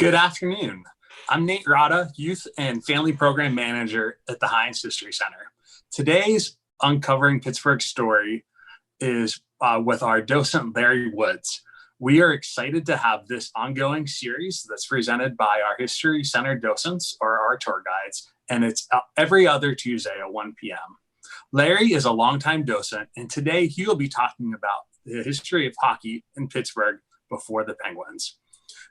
Good afternoon. I'm Nate Rada, Youth and Family Program Manager at the Heinz History Center. Today's Uncovering Pittsburgh story is with our docent, Larry Woods. We are excited to have this ongoing series that's presented by our History Center docents or our tour guides, and it's every other Tuesday at 1 p.m. Larry is a longtime docent, and today he will be talking about the history of hockey in Pittsburgh before the Penguins.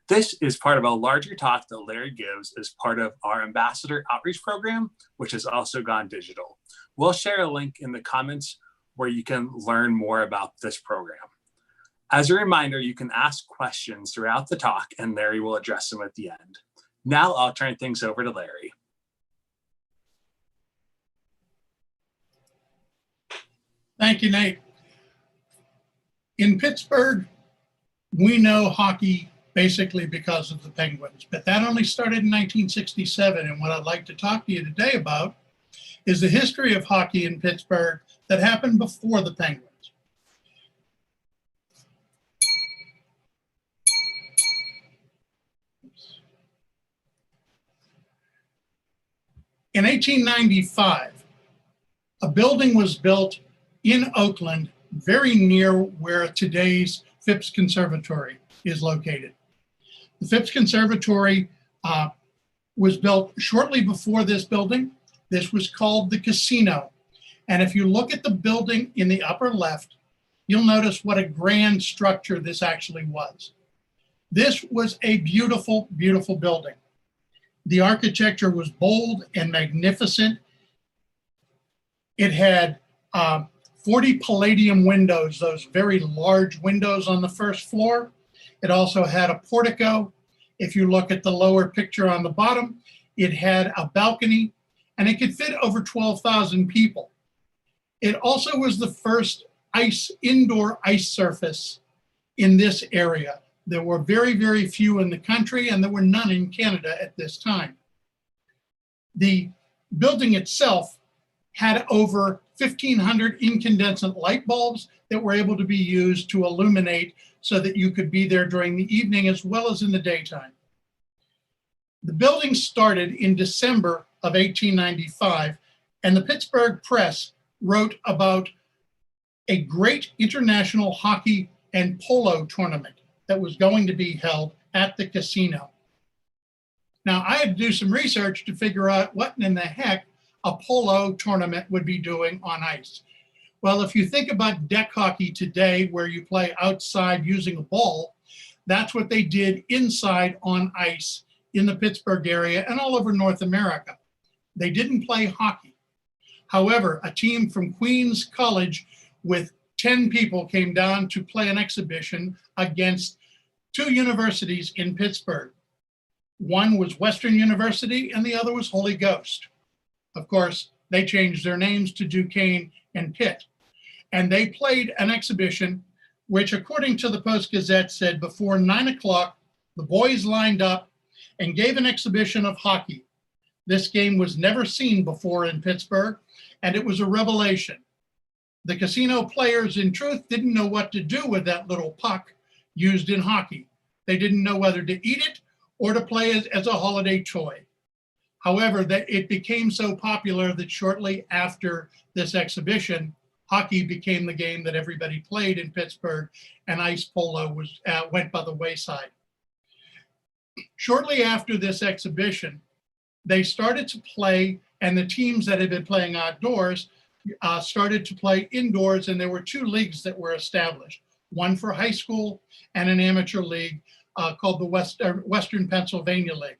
This is part of a larger talk that Larry gives as part of our Ambassador Outreach Program, which has also gone digital. We'll share a link in the comments where you can learn more about this program. As a reminder, you can ask questions throughout the talk and Larry will address them at the end. Now I'll turn things over to Larry. Thank you, Nate. In Pittsburgh, we know hockey basically because of the Penguins, but that only started in 1967. And what I'd like to talk to you today about is the history of hockey in Pittsburgh that happened before the Penguins. In 1895, a building was built in Oakland, very near where today's Phipps Conservatory is located. The Phipps Conservatory was built shortly before this building. This was called the Casino. And if you look at the building in the upper left, you'll notice what a grand structure this actually was. This was a beautiful, beautiful building. The architecture was bold and magnificent. It had 40 Palladium windows, those very large windows on the first floor. It also had a portico. If you look at the lower picture on the bottom, it had a balcony and it could fit over 12,000 people. It also was the first indoor ice surface in this area. There were very, very few in the country and there were none in Canada at this time. The building itself had over 1,500 incandescent light bulbs that were able to be used to illuminate so that you could be there during the evening as well as in the daytime. The building started in December of 1895, and the Pittsburgh Press wrote about a great international hockey and polo tournament that was going to be held at the Casino. Now, I had to do some research to figure out what in the heck a polo tournament would be doing on ice. Well, if you think about deck hockey today, where you play outside using a ball, that's what they did inside on ice in the Pittsburgh area and all over North America. They didn't play hockey. However, a team from Queens College with 10 people came down to play an exhibition against two universities in Pittsburgh. One was Western University and the other was Holy Ghost. Of course, they changed their names to Duquesne and Pitt. And they played an exhibition which, according to the Post-Gazette, said before 9 o'clock, the boys lined up and gave an exhibition of hockey. This game was never seen before in Pittsburgh, and it was a revelation. The Casino players, in truth, didn't know what to do with that little puck used in hockey. They didn't know whether to eat it or to play it as a holiday toy. However, it became so popular that shortly after this exhibition, hockey became the game that everybody played in Pittsburgh, and ice polo went by the wayside. Shortly after this exhibition, they started to play, and the teams that had been playing outdoors started to play indoors, and there were two leagues that were established, one for high school and an amateur league called the Western Pennsylvania League.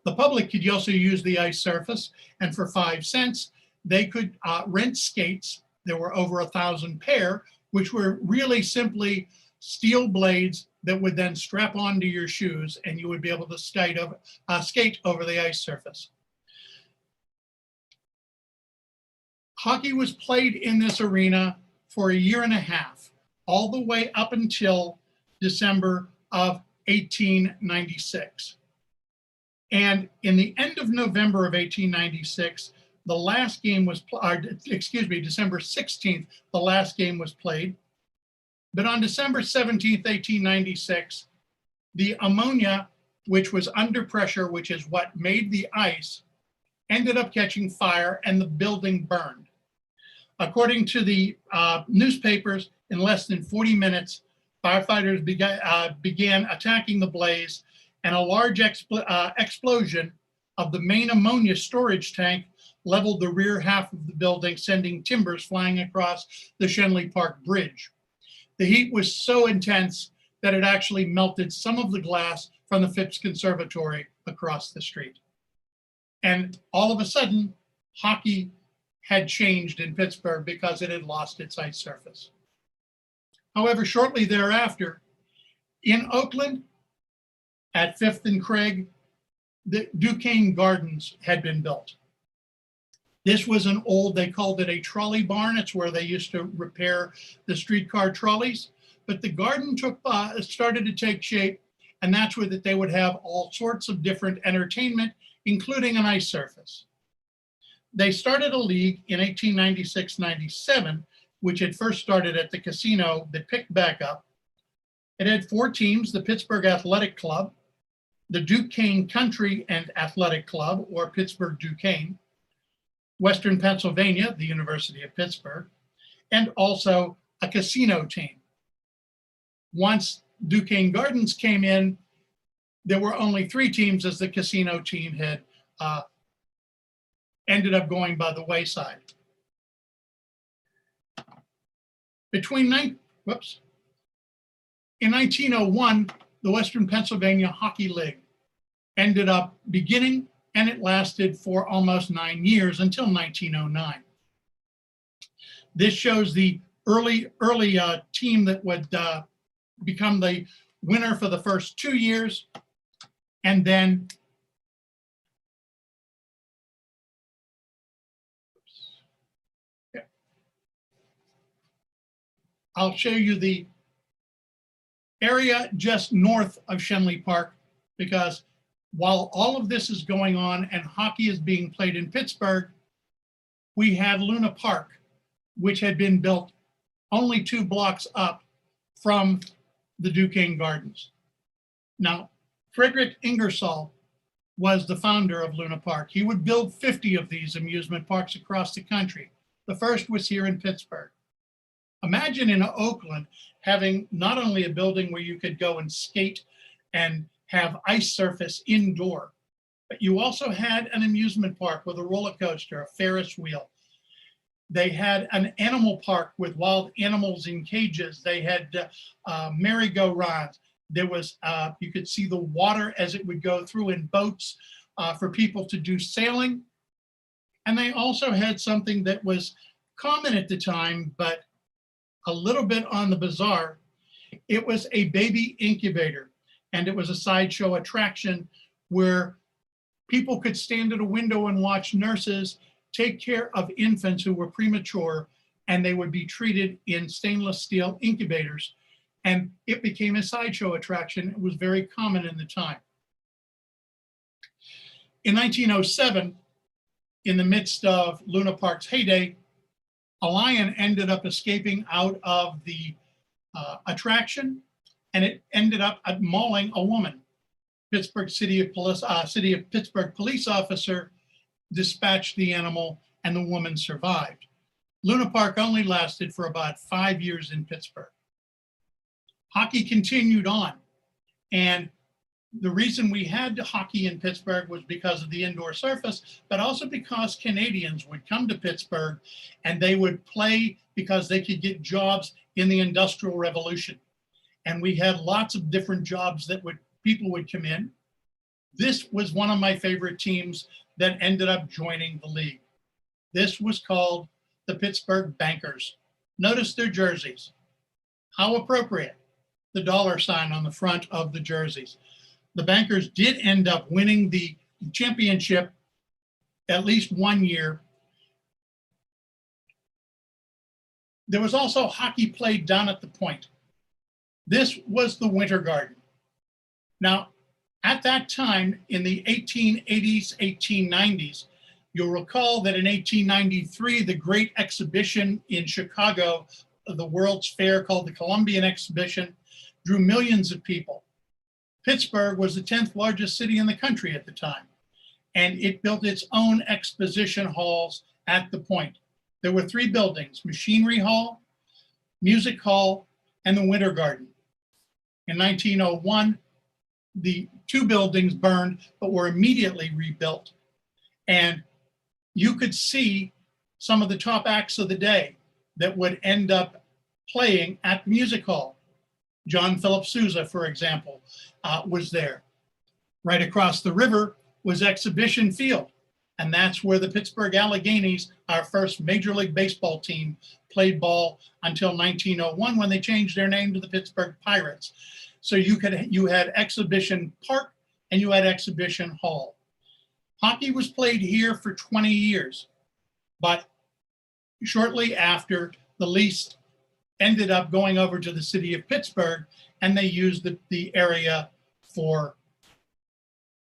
The public could also use the ice surface, and for 5 cents, they could rent skates. There were over 1,000 pair, which were really simply steel blades that would then strap onto your shoes, and you would be able to skate over the ice surface. Hockey was played in this arena for a year and a half, all the way up until December of 1896. And in the end of November of 1896, the last game was, December 16th, the last game was played. But on December 17th, 1896, the ammonia which was under pressure, which is what made the ice, ended up catching fire and the building burned. According to the newspapers, in less than 40 minutes, firefighters began attacking the blaze, and a large explosion of the main ammonia storage tank leveled the rear half of the building, sending timbers flying across the Shenley Park Bridge. The heat was so intense that it actually melted some of the glass from the Phipps Conservatory across the street. And all of a sudden, hockey had changed in Pittsburgh because it had lost its ice surface. However, shortly thereafter, in Oakland, at 5th and Craig, the Duquesne Gardens had been built. This was an old, they called it a trolley barn. It's where they used to repair the streetcar trolleys. But the garden started to take shape, and that's where that they would have all sorts of different entertainment, including an ice surface. They started a league in 1896-97, which had first started at the casino that picked back up. It had 4 teams: the Pittsburgh Athletic Club, the Duquesne Country and Athletic Club, or Pittsburgh Duquesne, Western Pennsylvania, the University of Pittsburgh, and also a casino team. Once Duquesne Gardens came in, there were only 3 teams, as the casino team had ended up going by the wayside. In 1901, the Western Pennsylvania Hockey League ended up beginning, and it lasted for almost 9 years until 1909. This shows the early team that would become the winner for the first 2 years, and then I'll show you the area just north of Shenley Park, because while all of this is going on and hockey is being played in Pittsburgh, we have Luna Park, which had been built only 2 blocks up from the Duquesne Gardens. Now, Frederick Ingersoll was the founder of Luna Park. He would build 50 of these amusement parks across the country. The first was here in Pittsburgh. Imagine in Oakland having not only a building where you could go and skate and have ice surface indoor, but you also had an amusement park with a roller coaster, a Ferris wheel. They had an animal park with wild animals in cages. They had merry-go-rounds. There was, you could see the water as it would go through in boats for people to do sailing. And they also had something that was common at the time, but a little bit on the bizarre. It was a baby incubator, and it was a sideshow attraction where people could stand at a window and watch nurses take care of infants who were premature, and they would be treated in stainless steel incubators. And it became a sideshow attraction. It was very common in the time. In 1907, in the midst of Luna Park's heyday, a lion ended up escaping out of the attraction, and it ended up mauling a woman. City of Pittsburgh police officer dispatched the animal, and the woman survived. Luna Park only lasted for about 5 years in Pittsburgh. Hockey continued on, and the reason we had hockey in Pittsburgh was because of the indoor surface, but also because Canadians would come to Pittsburgh and they would play because they could get jobs in the Industrial Revolution. And we had lots of different jobs that people would come in. This was one of my favorite teams that ended up joining the league. This was called the Pittsburgh Bankers. Notice their jerseys. How appropriate. The $sign on the front of the jerseys. The Bankers did end up winning the championship at least 1 year. There was also hockey played down at the Point. This was the Winter Garden. Now, at that time, in the 1880s, 1890s, you'll recall that in 1893, the great exhibition in Chicago, the World's Fair called the Columbian Exhibition, drew millions of people. Pittsburgh was the 10th largest city in the country at the time, and it built its own exposition halls at the point. There were 3 buildings: Machinery Hall, Music Hall, and the Winter Garden. In 1901, the 2 buildings burned, but were immediately rebuilt. And you could see some of the top acts of the day that would end up playing at the Music Hall. John Philip Sousa, for example, was there. Right across the river was Exhibition Field, and that's where the Pittsburgh Alleghenies, our first Major League Baseball team, played ball until 1901, when they changed their name to the Pittsburgh Pirates. So you had Exhibition Park and you had Exhibition Hall. Hockey was played here for 20 years, but shortly after, the lease ended up going over to the city of Pittsburgh, and they used the area for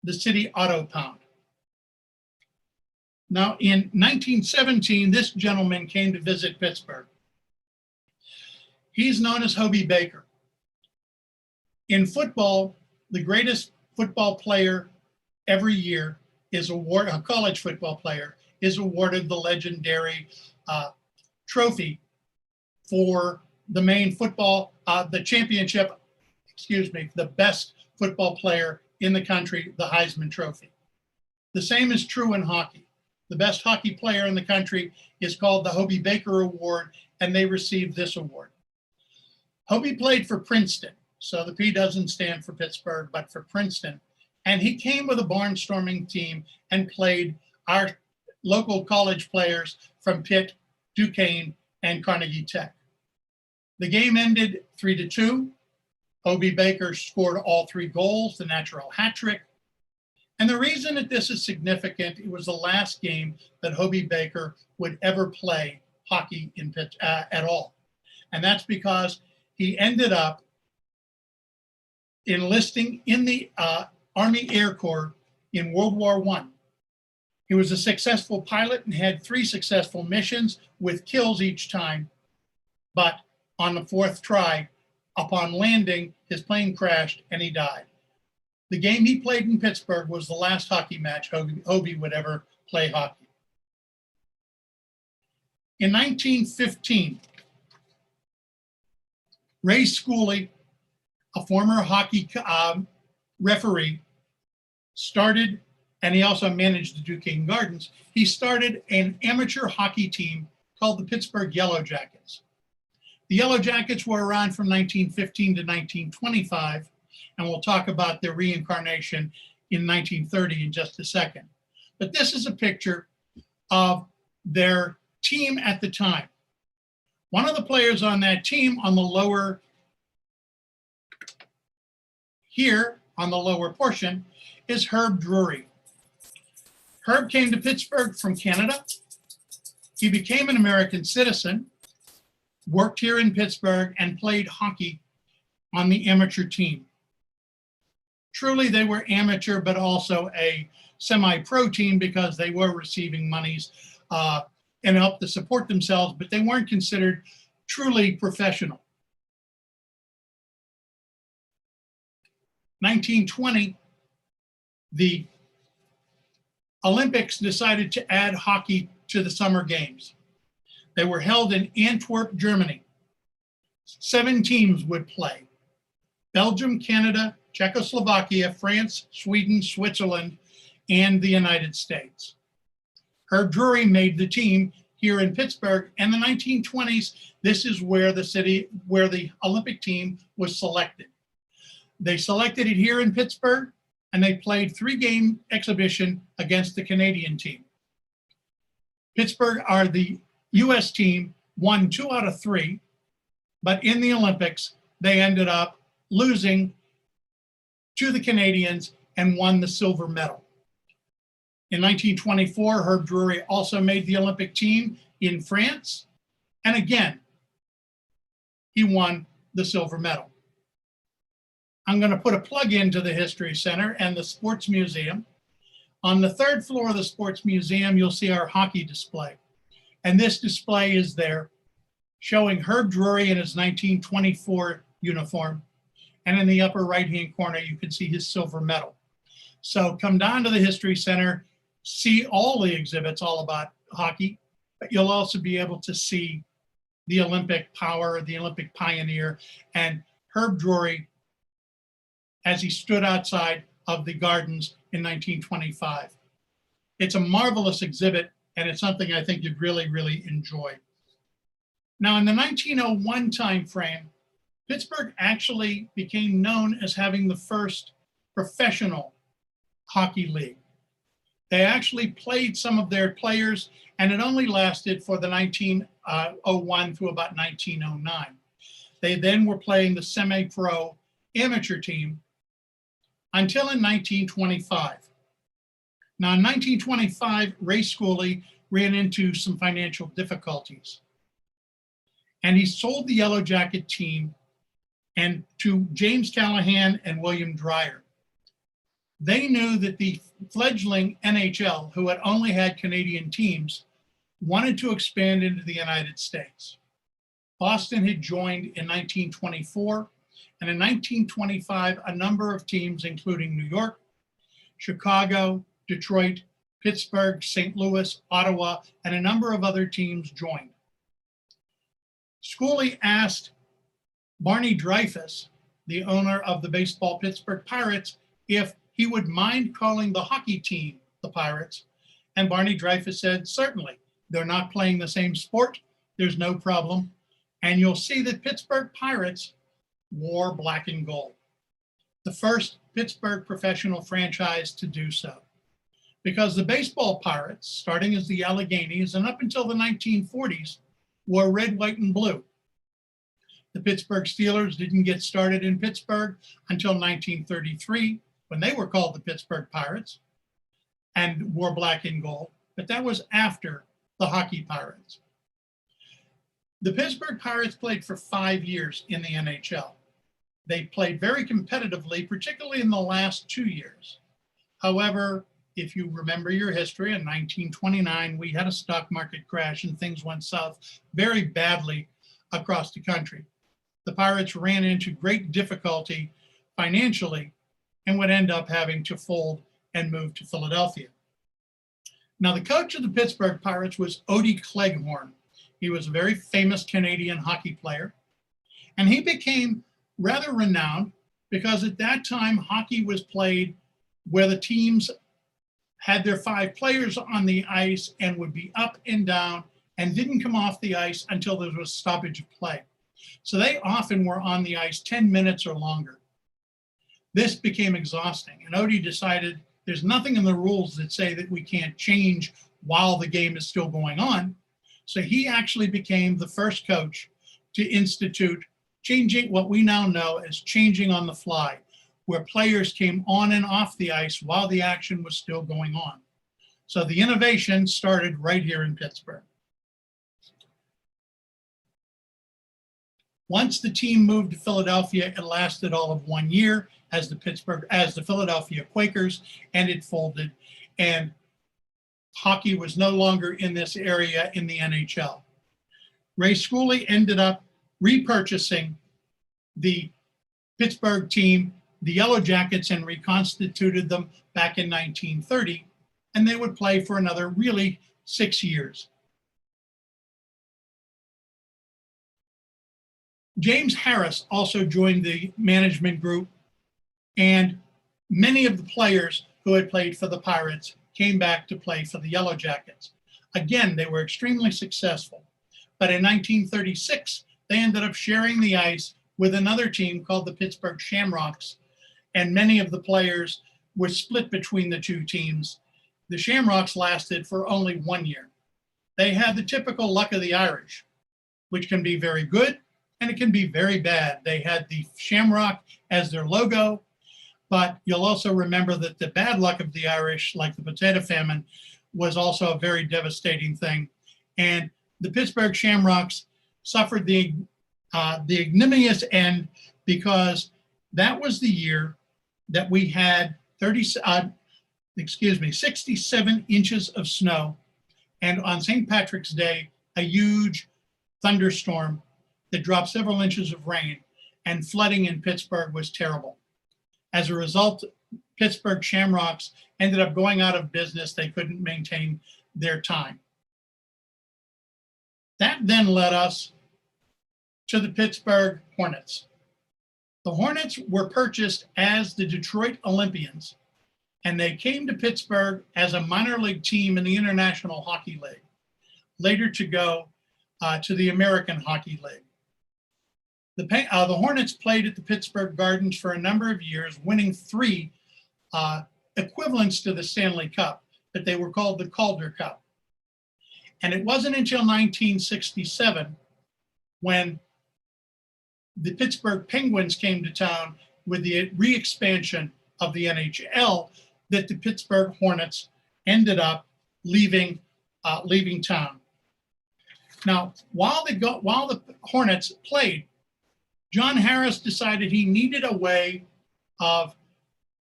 the city auto pound. Now, in 1917, this gentleman came to visit Pittsburgh. He's known as Hobey Baker. In football, the greatest football player every year is awarded, a college football player is awarded the legendary trophy for the main football, the championship, the best football player in the country, the Heisman Trophy. The same is true in hockey. The best hockey player in the country is called the Hobey Baker Award, and they received this award. Hobey played for Princeton, so the P doesn't stand for Pittsburgh, but for Princeton. And he came with a barnstorming team and played our local college players from Pitt, Duquesne, and Carnegie Tech. The game ended 3-2. Hobey Baker scored all 3 goals, the natural hat trick. And the reason that this is significant, it was the last game that Hobey Baker would ever play hockey in at all. And that's because he ended up enlisting in the Army Air Corps in World War I. He was a successful pilot and had 3 successful missions with kills each time. But on the 4th try, upon landing, his plane crashed and he died. The game he played in Pittsburgh was the last hockey match Hobey would ever play hockey. In 1915, Ray Schooley, a former hockey referee, started, and he also managed the Duquesne Gardens, he started an amateur hockey team called the Pittsburgh Yellow Jackets. The Yellow Jackets were around from 1915 to 1925, and we'll talk about their reincarnation in 1930 in just a second. But this is a picture of their team at the time. One of the players on that team on the lower, here on the lower portion, is Herb Drury. Herb came to Pittsburgh from Canada. He became an American citizen, worked here in Pittsburgh, and played hockey on the amateur team. Truly, they were amateur, but also a semi-pro team because they were receiving monies and helped to support themselves, but they weren't considered truly professional. 1920, the Olympics decided to add hockey to the summer games. They were held in Antwerp, Germany. 7 teams would play: Belgium, Canada, Czechoslovakia, France, Sweden, Switzerland, and the United States. Herb Drury made the team here in Pittsburgh, and the 1920s, this is where the Olympic team was selected. They selected it here in Pittsburgh, and they played 3-game exhibition against the Canadian team. Pittsburgh, the US team, won 2 out of 3, but in the Olympics, they ended up losing to the Canadians and won the silver medal. In 1924, Herb Drury also made the Olympic team in France, and again, he won the silver medal. I'm going to put a plug into the History Center and the Sports Museum. On the 3rd floor of the Sports Museum, you'll see our hockey display. And this display is there showing Herb Drury in his 1924 uniform And in the upper right-hand corner, you can see his silver medal. So come down to the History Center, see all the exhibits all about hockey, but you'll also be able to see the Olympic power, the Olympic pioneer, and Herb Drury as he stood outside of the Gardens in 1925. It's a marvelous exhibit, and it's something I think you'd really, really enjoy. Now, in the 1901 timeframe, Pittsburgh actually became known as having the first professional hockey league. They actually played some of their players, and it only lasted for the 1901 through about 1909. They then were playing the semi-pro amateur team until in 1925. Now, in 1925, Ray Schooley ran into some financial difficulties, and he sold the Yellow Jacket team and to James Callahan and William Dreyer. They knew that the fledgling NHL, who had only had Canadian teams, wanted to expand into the United States. Boston had joined in 1924, and in 1925, a number of teams, including New York, Chicago, Detroit, Pittsburgh, St. Louis, Ottawa, and a number of other teams joined. Schooley asked Barney Dreyfuss, the owner of the baseball Pittsburgh Pirates, if he would mind calling the hockey team the Pirates. And Barney Dreyfuss said, certainly, they're not playing the same sport. There's no problem. And you'll see that Pittsburgh Pirates wore black and gold, the first Pittsburgh professional franchise to do so. Because the baseball Pirates, starting as the Alleghenies and up until the 1940s, wore red, white, and blue. The Pittsburgh Steelers didn't get started in Pittsburgh until 1933, when they were called the Pittsburgh Pirates and wore black and gold, but that was after the hockey Pirates. The Pittsburgh Pirates played for 5 years in the NHL. They played very competitively, particularly in the last 2 years. However, if you remember your history, in 1929, we had a stock market crash and things went south very badly across the country. The Pirates ran into great difficulty financially and would end up having to fold and move to Philadelphia. Now, the coach of the Pittsburgh Pirates was Odie Cleghorn. He was a very famous Canadian hockey player, and he became rather renowned because at that time, hockey was played where the teams had their 5 players on the ice and would be up and down and didn't come off the ice until there was stoppage of play. So they often were on the ice 10 minutes or longer. This became exhausting, and Odie decided there's nothing in the rules that say that we can't change while the game is still going on. So he actually became the first coach to institute changing, what we now know as changing on the fly, where players came on and off the ice while the action was still going on. So the innovation started right here in Pittsburgh. Once the team moved to Philadelphia, it lasted all of 1 year as the Philadelphia Quakers, and it folded. And hockey was no longer in this area in the NHL. Ray Schooley ended up repurchasing the Pittsburgh team, the Yellow Jackets, and reconstituted them back in 1930, and they would play for another really 6 years. James Harris also joined the management group, and many of the players who had played for the Pirates came back to play for the Yellow Jackets. Again, they were extremely successful, but in 1936, they ended up sharing the ice with another team called the Pittsburgh Shamrocks, and many of the players were split between the two teams. The Shamrocks lasted for only 1 year. They had the typical luck of the Irish, which can be very good and it can be very bad. They had the Shamrock as their logo, but you'll also remember that the bad luck of the Irish, like the potato famine, was also a very devastating thing. And the Pittsburgh Shamrocks suffered the ignominious end because that was the year that we had 67 inches of snow, and on St. Patrick's Day, a huge thunderstorm that dropped several inches of rain. and flooding in Pittsburgh was terrible. As a result, Pittsburgh Shamrocks ended up going out of business. They couldn't maintain their time. That then led us to the Pittsburgh Hornets. The Hornets were purchased as the Detroit Olympians, and they came to Pittsburgh as a minor league team in the International Hockey League, later to go to the American Hockey League. The Hornets played at the Pittsburgh Gardens for a number of years, winning 3 equivalents to the Stanley Cup, but they were called the Calder Cup. And it wasn't until 1967 when the Pittsburgh Penguins came to town with the re-expansion of the NHL that the Pittsburgh Hornets ended up leaving town. Now, while the Hornets played, John Harris decided he needed a way of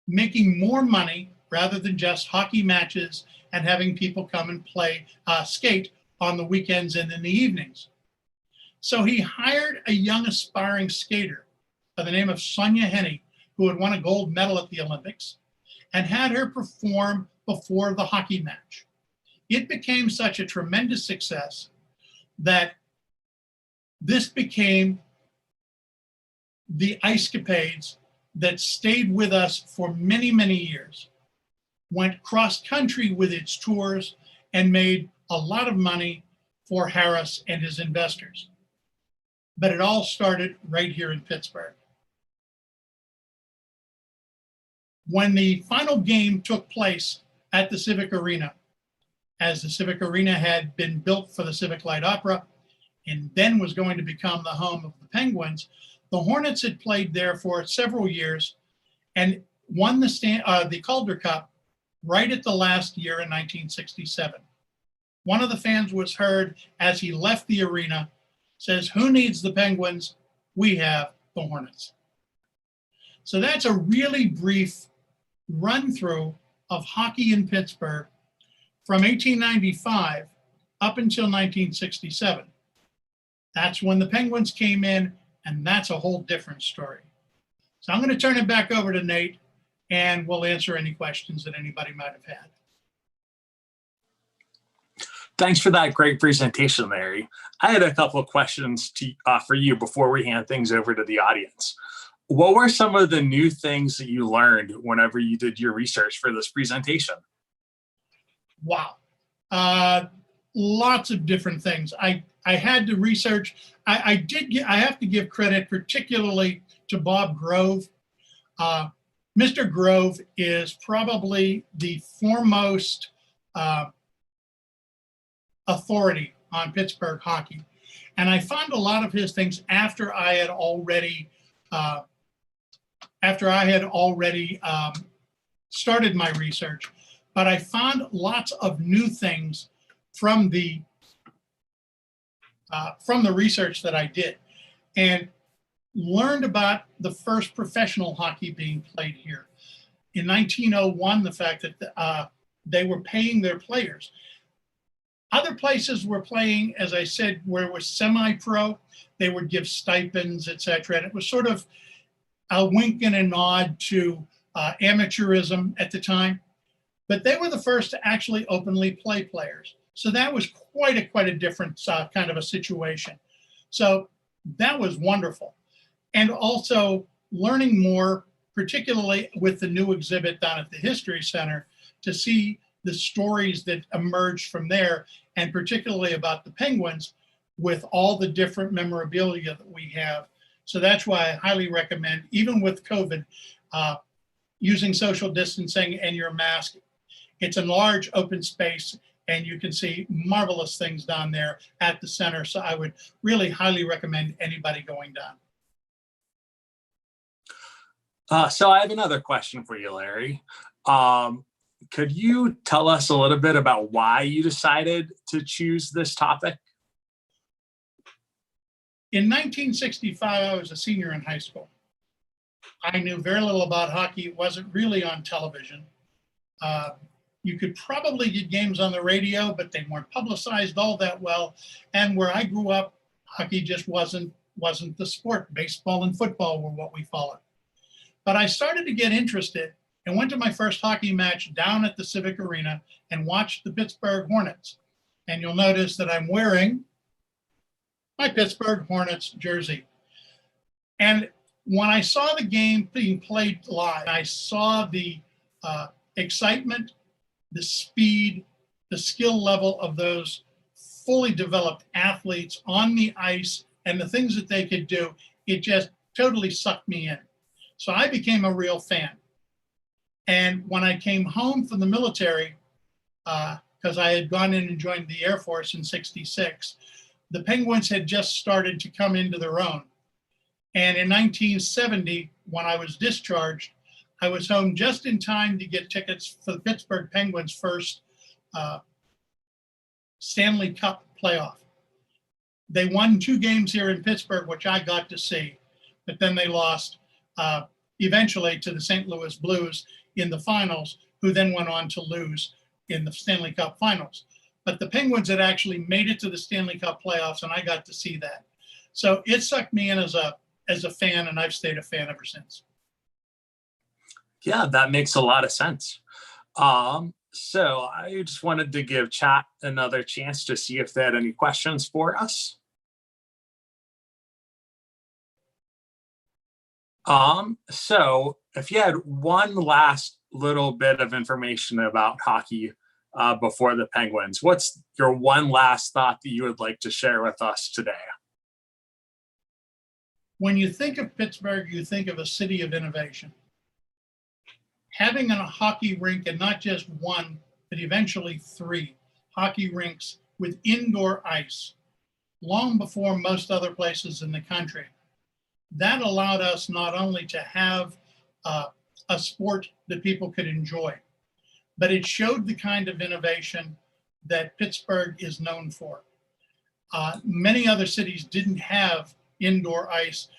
making more money rather than just hockey matches and having people come and play skate on the weekends and in the evenings. So he hired a young aspiring skater by the name of Sonia Henne, who had won a gold medal at the Olympics, and had her perform before the hockey match. It became such a tremendous success that this became the ice-capades that stayed with us for many, many years, went cross-country with its tours, and made a lot of money for Harris and his investors. But it all started right here in Pittsburgh. When the final game took place at the Civic Arena, as the Civic Arena had been built for the Civic Light Opera and then was going to become the home of the Penguins, the Hornets had played there for several years and won the Calder Cup right at the last year in 1967. One of the fans was heard as he left the arena, says, "Who needs the Penguins? We have the Hornets." So that's a really brief run through of hockey in Pittsburgh from 1895 up until 1967. That's when the Penguins came in, and that's a whole different story. So I'm going to turn it back over to Nate, and we'll answer any questions that anybody might have had. Thanks for that great presentation, Larry. I had a couple of questions for you before we hand things over to the audience. What were some of the new things that you learned whenever you did your research for this presentation? Wow. Lots of different things. I had to research. I have to give credit particularly to Bob Grove. Mr. Grove is probably the foremost authority on Pittsburgh hockey. And I found a lot of his things after I had already started my research. But I found lots of new things from the research that I did, and learned about the first professional hockey being played here. In 1901, the fact that they were paying their players. Other places were playing, as I said, where it was semi-pro, they would give stipends, etc. And it was sort of a wink and a nod to amateurism at the time. But they were the first to actually openly play players. So that was quite a different kind of a situation. So that was wonderful. And also learning more, particularly with the new exhibit down at the History Center, to see the stories that emerged from there, and particularly about the Penguins with all the different memorabilia that we have. So that's why I highly recommend, even with COVID, using social distancing and your mask. It's a large open space, and you can see marvelous things down there at the center. So I would really highly recommend anybody going down. So I have another question for you, Larry. Could you tell us a little bit about why you decided to choose this topic? In 1965, I was a senior in high school. I knew very little about hockey. It wasn't really on television. You could probably get games on the radio, but they weren't publicized all that well. And where I grew up, hockey just wasn't wasn't the sport. Baseball and football were what we followed. But I started to get interested and went to my first hockey match down at the Civic Arena and watched the Pittsburgh Hornets. And you'll notice that I'm wearing my Pittsburgh Hornets jersey. And when I saw the game being played live, I saw the excitement, the speed, the skill level of those fully developed athletes on the ice and the things that they could do. It just totally sucked me in. So I became a real fan. And when I came home from the military, because I had gone in and joined the Air Force in '66, the Penguins had just started to come into their own. And in 1970, when I was discharged, I was home just in time to get tickets for the Pittsburgh Penguins' first Stanley Cup playoff. They won 2 games here in Pittsburgh, which I got to see, but then they lost eventually to the St. Louis Blues in the finals, who then went on to lose in the Stanley Cup finals. But the Penguins had actually made it to the Stanley Cup playoffs, and I got to see that. So it sucked me in as a fan, and I've stayed a fan ever since. Yeah, that makes a lot of sense. So I just wanted to give chat another chance to see if they had any questions for us. So if you had one last little bit of information about hockey before the Penguins, what's your one last thought that you would like to share with us today? When you think of Pittsburgh, you think of a city of innovation. Having a hockey rink, and not just one, but eventually 3 hockey rinks with indoor ice, long before most other places in the country. That allowed us not only to have a sport that people could enjoy, but it showed the kind of innovation that Pittsburgh is known for. Many other cities didn't have indoor ice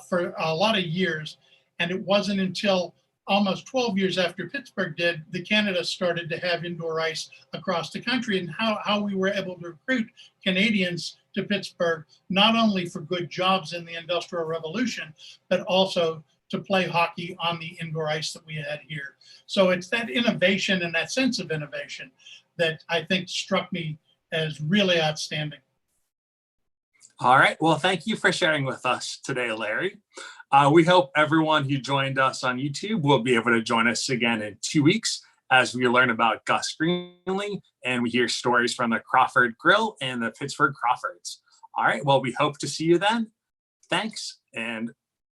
for a lot of years, and it wasn't until almost 12 years after Pittsburgh did that Canada started to have indoor ice across the country, and how we were able to recruit Canadians to Pittsburgh, not only for good jobs in the Industrial Revolution, but also to play hockey on the indoor ice that we had here. So it's that innovation and that sense of innovation that I think struck me as really outstanding. All right. Well, thank you for sharing with us today, Larry. We hope everyone who joined us on YouTube will be able to join us again in 2 weeks as we learn about Gus Greenlee and we hear stories from the Crawford Grill and the Pittsburgh Crawfords. All right. Well, we hope to see you then. Thanks and